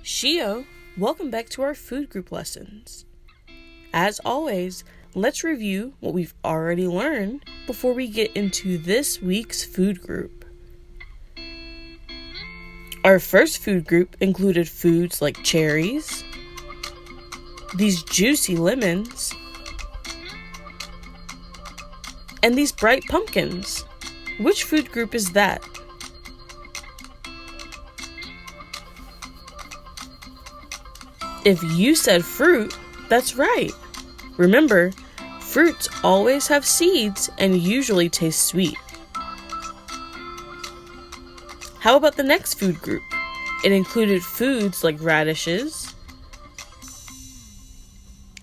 Shio, welcome back to our food group lessons. As always, let's review what we've already learned before we get into this week's food group. Our first food group included foods like cherries, these juicy lemons, and these bright pumpkins. Which food group is that? If you said fruit, that's right. Remember, fruits always have seeds and usually taste sweet. How about the next food group? It included foods like radishes,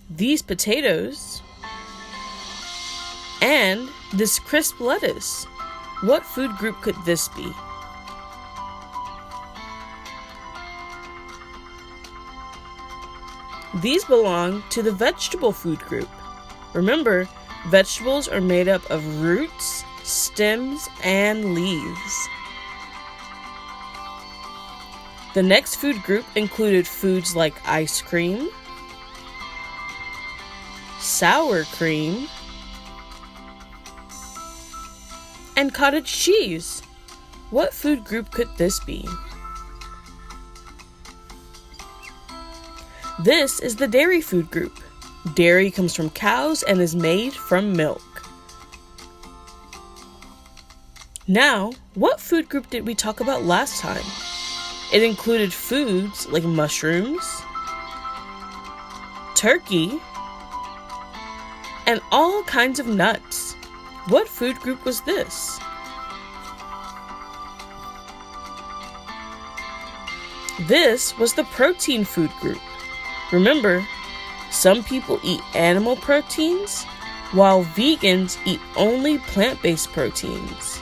these potatoes, and this crisp lettuce. What food group could this be? These belong to the vegetable food group. Remember, vegetables are made up of roots, stems, and leaves. The next food group included foods like ice cream, sour cream, and cottage cheese. What food group could this be? This is the dairy food group. Dairy comes from cows and is made from milk. Now, what food group did we talk about last time? It included foods like mushrooms, turkey, and all kinds of nuts. What food group was this? This was the protein food group. Remember, some people eat animal proteins, while vegans eat only plant-based proteins.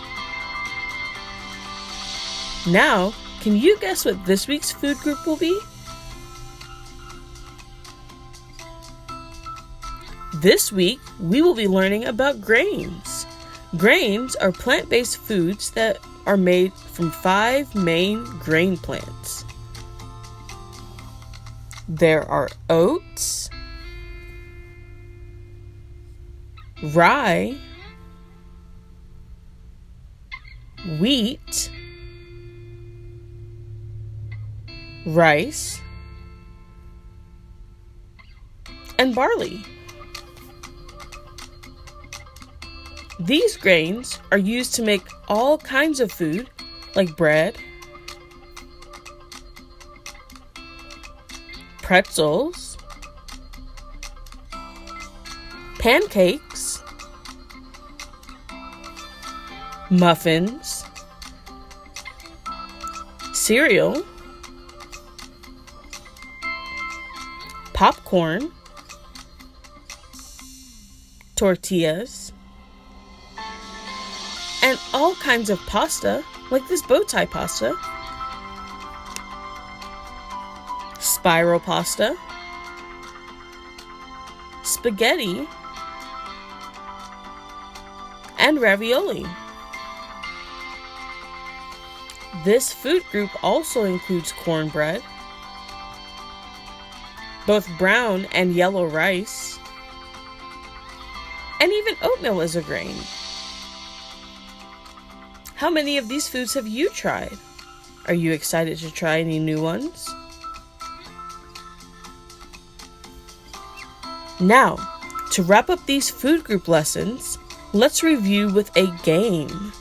Now, can you guess what this week's food group will be? This week, we will be learning about grains. Grains are plant-based foods that are made from 5 main grain plants. There are oats, rye, wheat, rice, and barley. These grains are used to make all kinds of food like bread, pretzels, pancakes, muffins, cereal, popcorn, tortillas, and all kinds of pasta, like this bow tie pasta, spiral pasta, spaghetti, and ravioli. This food group also includes cornbread, both brown and yellow rice, and even oatmeal is a grain. How many of these foods have you tried? Are you excited to try any new ones? Now, to wrap up these food group lessons, let's review with a game.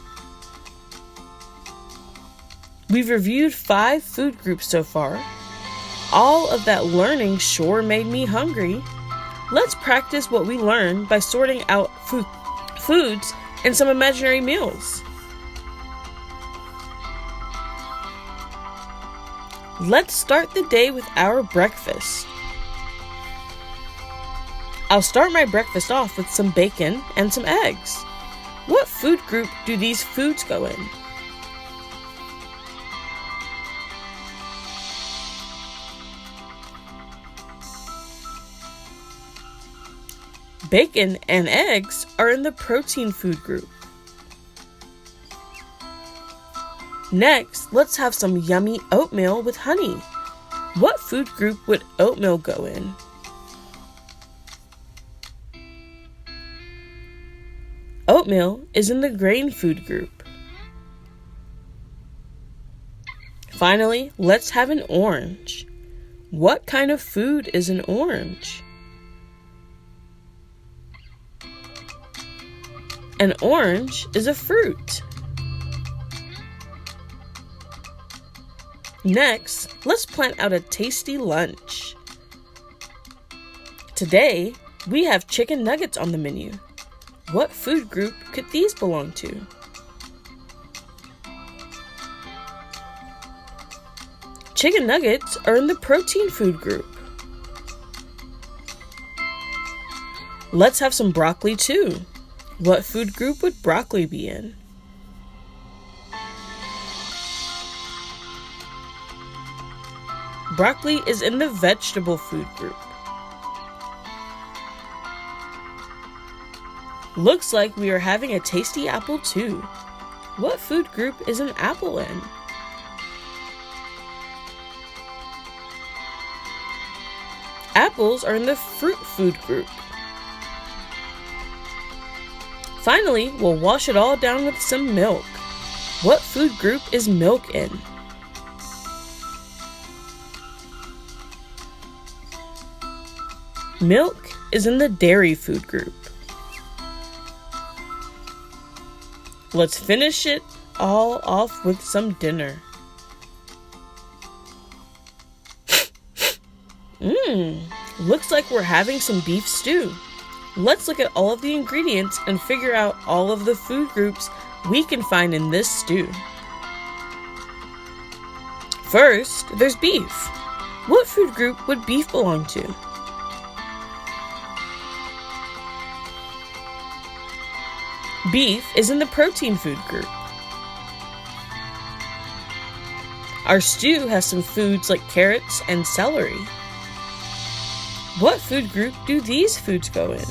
We've reviewed 5 food groups so far. All of that learning sure made me hungry. Let's practice what we learned by sorting out foods and some imaginary meals. Let's start the day with our breakfast. I'll start my breakfast off with some bacon and some eggs. What food group do these foods go in? Bacon and eggs are in the protein food group. Next, let's have some yummy oatmeal with honey. What food group would oatmeal go in? Oatmeal is in the grain food group. Finally, let's have an orange. What kind of food is an orange? An orange is a fruit. Next, let's plan out a tasty lunch. Today, we have chicken nuggets on the menu. What food group could these belong to? Chicken nuggets are in the protein food group. Let's have some broccoli too. What food group would broccoli be in? Broccoli is in the vegetable food group. Looks like we are having a tasty apple too. What food group is an apple in? Apples are in the fruit food group. Finally, we'll wash it all down with some milk. What food group is milk in? Milk is in the dairy food group. Let's finish it all off with some dinner. Looks like we're having some beef stew. Let's look at all of the ingredients and figure out all of the food groups we can find in this stew. First, there's beef. What food group would beef belong to? Beef is in the protein food group. Our stew has some foods like carrots and celery. What food group do these foods go in?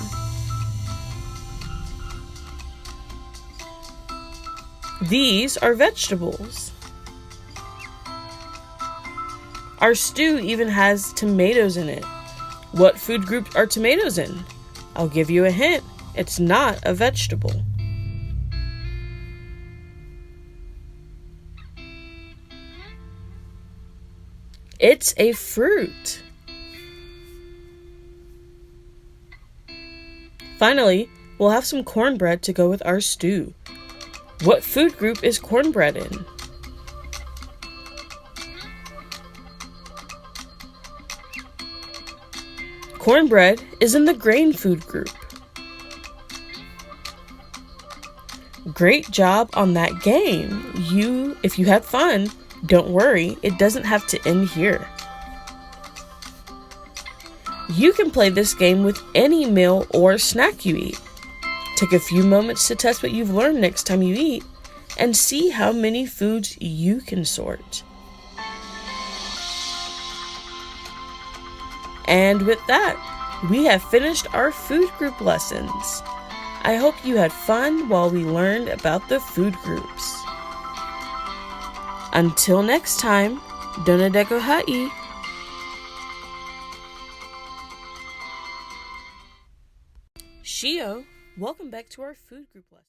These are vegetables. Our stew even has tomatoes in it. What food group are tomatoes in? I'll give you a hint. It's not a vegetable. It's a fruit. Finally, we'll have some cornbread to go with our stew. What food group is cornbread in? Cornbread is in the grain food group. Great job on that game. If you had fun, don't worry, it doesn't have to end here. You can play this game with any meal or snack you eat. Take a few moments to test what you've learned next time you eat and see how many foods you can sort. And with that, we have finished our food group lessons. I hope you had fun while we learned about the food groups. Until next time, Dona Deko Hai. Shio, welcome back to our food group lesson.